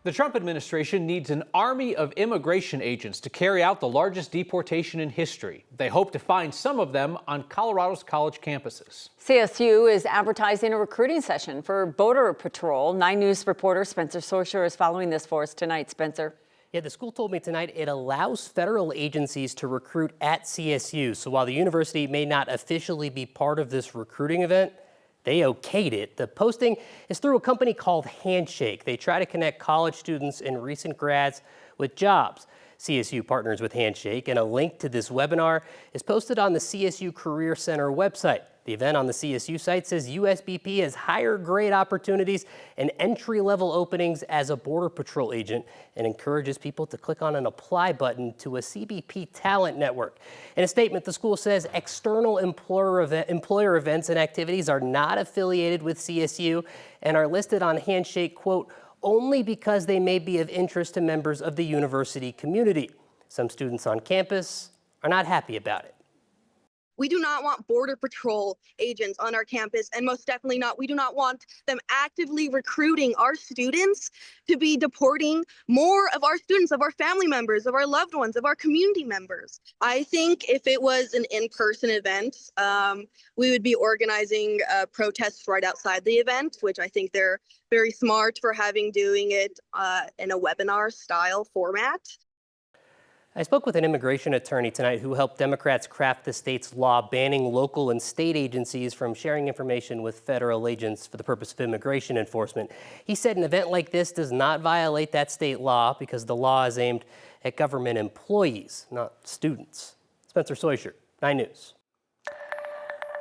The Trump administration needs an army of immigration agents to carry out the largest deportation in history. They hope to find some of them on Colorado's college campuses. CSU is advertising a recruiting session for Border Patrol. 9 News reporter Spencer Sorsher is following this for us tonight. Spencer. Yeah, the school told me tonight it allows federal agencies to recruit at CSU. So while the university may not officially be part of this recruiting event, they okayed it. The posting is through a company called Handshake. They try to connect college students and recent grads with jobs. CSU partners with Handshake, and a link to this webinar is posted on the CSU Career Center website. The event on the CSU site says USBP has higher grade opportunities and entry-level openings as a Border Patrol agent and encourages people to click on an apply button to a CBP talent network. In a statement, the school says external employer events and activities are not affiliated with CSU and are listed on Handshake, quote, only because they may be of interest to members of the university community. Some students on campus are not happy about it. We do not want Border Patrol agents on our campus, and most definitely we do not want them actively recruiting our students to be deporting more of our students, of our family members, of our loved ones, of our community members. I think if it was an in-person event, we would be organizing protests right outside the event, which I think they're very smart for doing it in a webinar style format. I spoke with an immigration attorney tonight who helped Democrats craft the state's law banning local and state agencies from sharing information with federal agents for the purpose of immigration enforcement. He said an event like this does not violate that state law because the law is aimed at government employees, not students. Spencer Soysher, 9 News.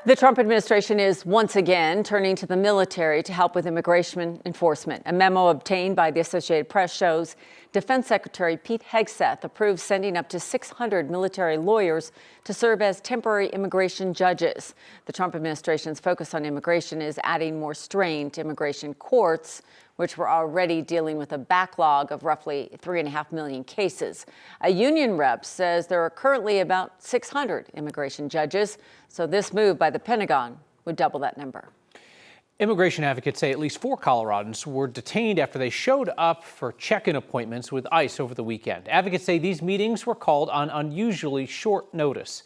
The Trump administration is once again turning to the military to help with immigration enforcement. A memo obtained by the Associated Press shows Defense Secretary Pete Hegseth approved sending up to 600 military lawyers to serve as temporary immigration judges. The Trump administration's focus on immigration is adding more strain to immigration courts, which were already dealing with a backlog of roughly 3.5 million cases. A union rep says there are currently about 600 immigration judges, so this move by the Pentagon would double that number. Immigration advocates say at least 4 Coloradans were detained after they showed up for check-in appointments with ICE over the weekend. Advocates say these meetings were called on unusually short notice.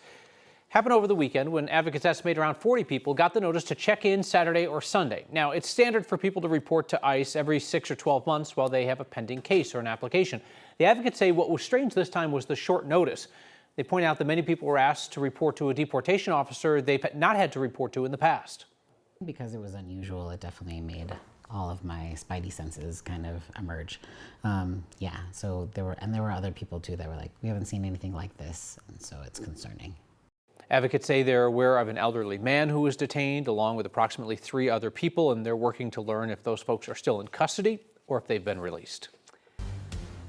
Happened over the weekend when advocates estimate around 40 people got the notice to check in Saturday or Sunday. Now, it's standard for people to report to ICE every 6 or 12 months while they have a pending case or an application. The advocates say what was strange this time was the short notice. They point out that many people were asked to report to a deportation officer they've not had to report to in the past. Because it was unusual, it definitely made all of my spidey senses kind of emerge. Yeah, so there were other people too that were like, we haven't seen anything like this, and so it's concerning. Advocates say they're aware of an elderly man who was detained along with approximately 3 other people, and they're working to learn if those folks are still in custody or if they've been released.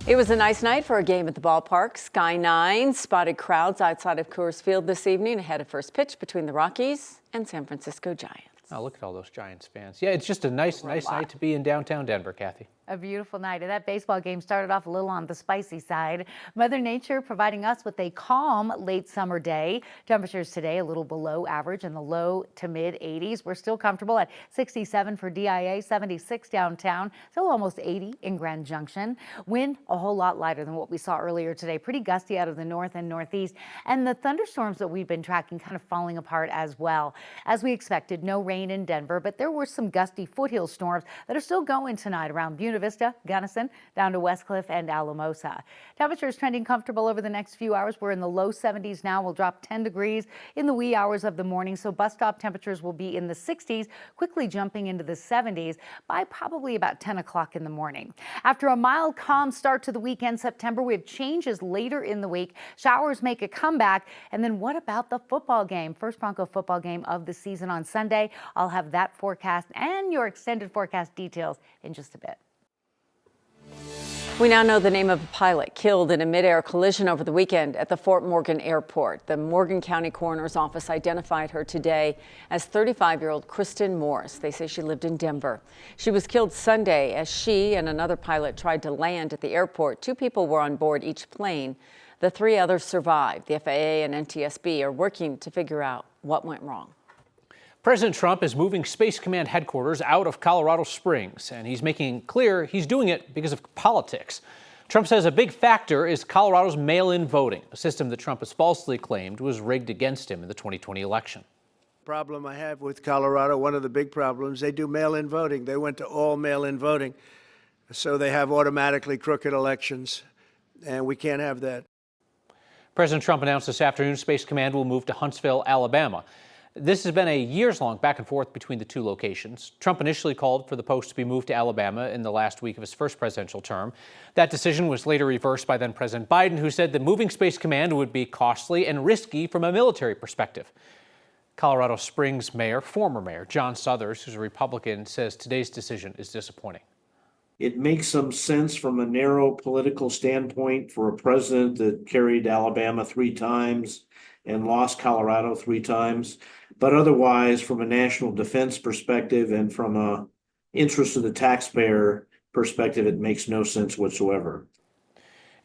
It was a nice night for a game at the ballpark. Sky 9 spotted crowds outside of Coors Field this evening ahead of first pitch between the Rockies and San Francisco Giants. Oh, look at all those Giants fans. Yeah, it's just a nice night to be in downtown Denver, Kathy. A beautiful night. And that baseball game started off a little on the spicy side. Mother Nature providing us with a calm late summer day. Temperatures today a little below average in the low to mid 80s. We're still comfortable at 67 for DIA, 76 downtown, still almost 80 in Grand Junction. Wind a whole lot lighter than what we saw earlier today. Pretty gusty out of the north and northeast. And the thunderstorms that we've been tracking kind of falling apart as well. As we expected, no rain in Denver, but there were some gusty foothill storms that are still going tonight around Buena Vista, Gunnison, down to Westcliff and Alamosa. Temperatures trending comfortable over the next few hours. We're in the low 70s now. We'll drop 10 degrees in the wee hours of the morning. So bus stop temperatures will be in the 60s, quickly jumping into the 70s by probably about 10 o'clock in the morning. After a mild, calm start to the weekend, September, we have changes later in the week. Showers make a comeback. And then what about the football game? First Bronco football game of the season on Sunday. I'll have that forecast and your extended forecast details in just a bit. We now know the name of a pilot killed in a mid-air collision over the weekend at the Fort Morgan Airport. The Morgan County Coroner's Office identified her today as 35-year-old Kristen Morris. They say she lived in Denver. She was killed Sunday as she and another pilot tried to land at the airport. 2 people were on board each plane. The 3 others survived. The FAA and NTSB are working to figure out what went wrong. President Trump is moving Space Command headquarters out of Colorado Springs, and he's making it clear he's doing it because of politics. Trump says a big factor is Colorado's mail-in voting, a system that Trump has falsely claimed was rigged against him in the 2020 election. Problem I have with Colorado, one of the big problems, they do mail-in voting. They went to all mail-in voting, so they have automatically crooked elections, and we can't have that. President Trump announced this afternoon Space Command will move to Huntsville, Alabama. This has been a years-long back and forth between the two locations. Trump initially called for the post to be moved to Alabama in the last week of his first presidential term. That decision was later reversed by then President Biden, who said that moving Space Command would be costly and risky from a military perspective. Colorado Springs former Mayor John Suthers, who's a Republican, says today's decision is disappointing. It makes some sense from a narrow political standpoint for a president that carried Alabama 3 times and lost Colorado 3 times. But otherwise, from a national defense perspective and from a interest of the taxpayer perspective, it makes no sense whatsoever.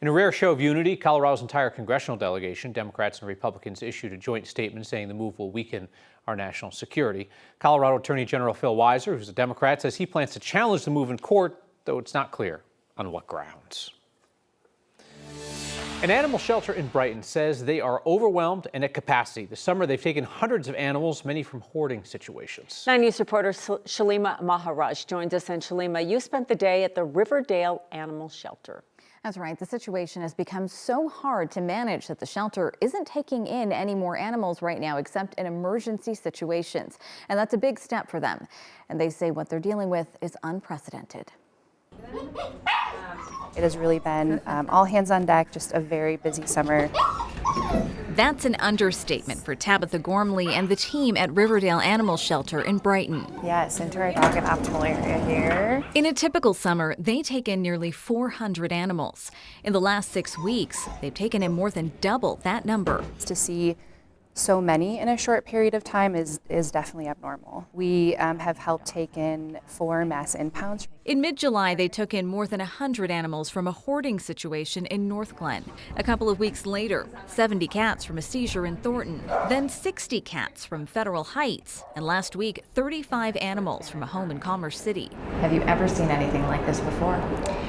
In a rare show of unity, Colorado's entire congressional delegation, Democrats and Republicans, issued a joint statement saying the move will weaken our national security. Colorado Attorney General Phil Weiser, who's a Democrat, says he plans to challenge the move in court, though it's not clear on what grounds. An animal shelter in Brighton says they are overwhelmed and at capacity. This summer, they've taken hundreds of animals, many from hoarding situations. 9 News reporter Shalima Maharaj joins us. And Shalima, you spent the day at the Riverdale Animal Shelter. That's right. The situation has become so hard to manage that the shelter isn't taking in any more animals right now, except in emergency situations. And that's a big step for them. And they say what they're dealing with is unprecedented. It has really been all hands on deck, just a very busy summer. That's an understatement for Tabitha Gormley and the team at Riverdale Animal Shelter in Brighton. Yes, into our dog and optimal area here. In a typical summer, they take in nearly 400 animals. In the last 6 weeks, they've taken in more than double that number. To see so many in a short period of time is definitely abnormal. We have helped take in 4 mass impounds. In mid-July, they took in more than 100 animals from a hoarding situation in North Glen. A couple of weeks later, 70 cats from a seizure in Thornton, then 60 cats from Federal Heights, and last week, 35 animals from a home in Commerce City. Have you ever seen anything like this before?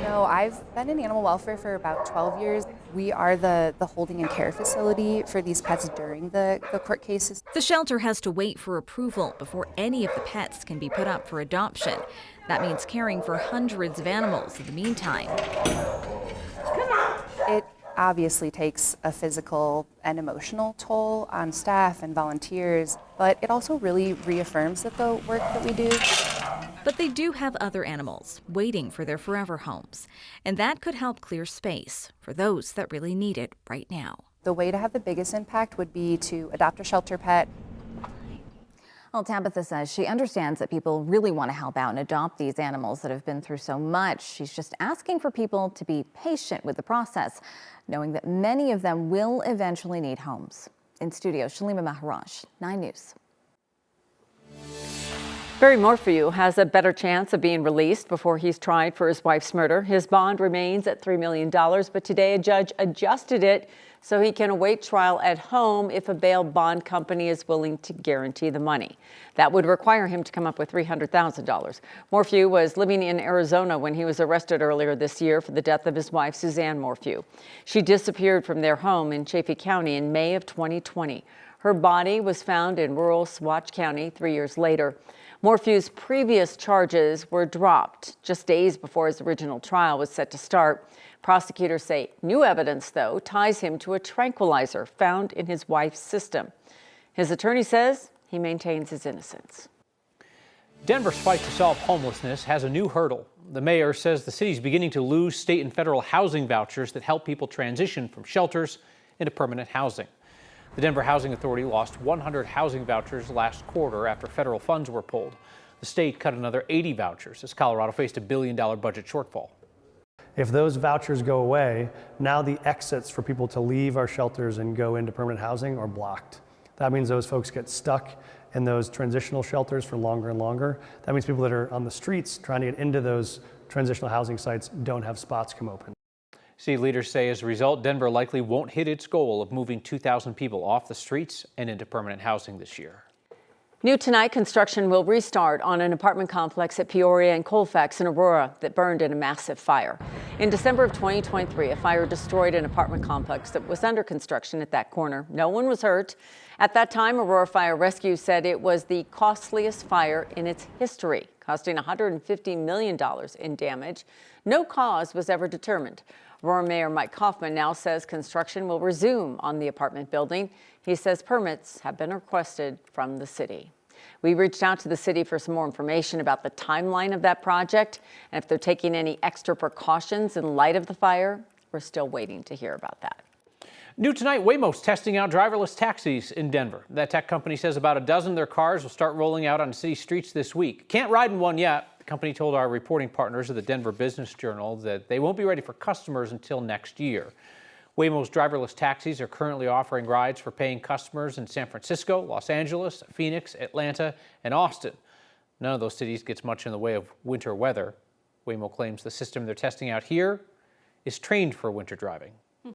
No, I've been in animal welfare for about 12 years. We are the holding and care facility for these pets during the court cases. The shelter has to wait for approval before any of the pets can be put up for adoption. That means caring for hundreds of animals in the meantime. It obviously takes a physical and emotional toll on staff and volunteers, but it also really reaffirms that the work that we do. But they do have other animals waiting for their forever homes, and that could help clear space for those that really need it right now. The way to have the biggest impact would be to adopt a shelter pet. Well, Tabitha says she understands that people really want to help out and adopt these animals that have been through so much. She's just asking for people to be patient with the process, knowing that many of them will eventually need homes. In studio, Shalima Maharaj, 9 News. Barry Morphew has a better chance of being released before he's tried for his wife's murder. His bond remains at $3 million, but today a judge adjusted it so he can await trial at home if a bail bond company is willing to guarantee the money. That would require him to come up with $300,000. Morphew was living in Arizona when he was arrested earlier this year for the death of his wife, Suzanne Morphew. She disappeared from their home in Chaffee County in May of 2020. Her body was found in rural Swatch County 3 years later. Morphew's previous charges were dropped just days before his original trial was set to start. Prosecutors say new evidence, though, ties him to a tranquilizer found in his wife's system. His attorney says he maintains his innocence. Denver's fight to solve homelessness has a new hurdle. The mayor says the city's beginning to lose state and federal housing vouchers that help people transition from shelters into permanent housing. The Denver Housing Authority lost 100 housing vouchers last quarter after federal funds were pulled. The state cut another 80 vouchers as Colorado faced a $1 billion budget shortfall. If those vouchers go away, now the exits for people to leave our shelters and go into permanent housing are blocked. That means those folks get stuck in those transitional shelters for longer and longer. That means people that are on the streets trying to get into those transitional housing sites don't have spots come open. City leaders say as a result, Denver likely won't hit its goal of moving 2,000 people off the streets and into permanent housing this year. New tonight, construction will restart on an apartment complex at Peoria and Colfax in Aurora that burned in a massive fire. In December of 2023, a fire destroyed an apartment complex that was under construction at that corner. No one was hurt. At that time, Aurora Fire Rescue said it was the costliest fire in its history, costing $150 million in damage. No cause was ever determined. Aurora Mayor Mike Kaufman now says construction will resume on the apartment building. He says permits have been requested from the city. We reached out to the city for some more information about the timeline of that project and if they're taking any extra precautions in light of the fire. We're still waiting to hear about that. New tonight, Waymo's testing out driverless taxis in Denver. That tech company says about a dozen of their cars will start rolling out on city streets this week. Can't ride in one yet. The company told our reporting partners at the Denver Business Journal that they won't be ready for customers until next year. Waymo's driverless taxis are currently offering rides for paying customers in San Francisco, Los Angeles, Phoenix, Atlanta, and Austin. None of those cities gets much in the way of winter weather. Waymo claims the system they're testing out here is trained for winter driving.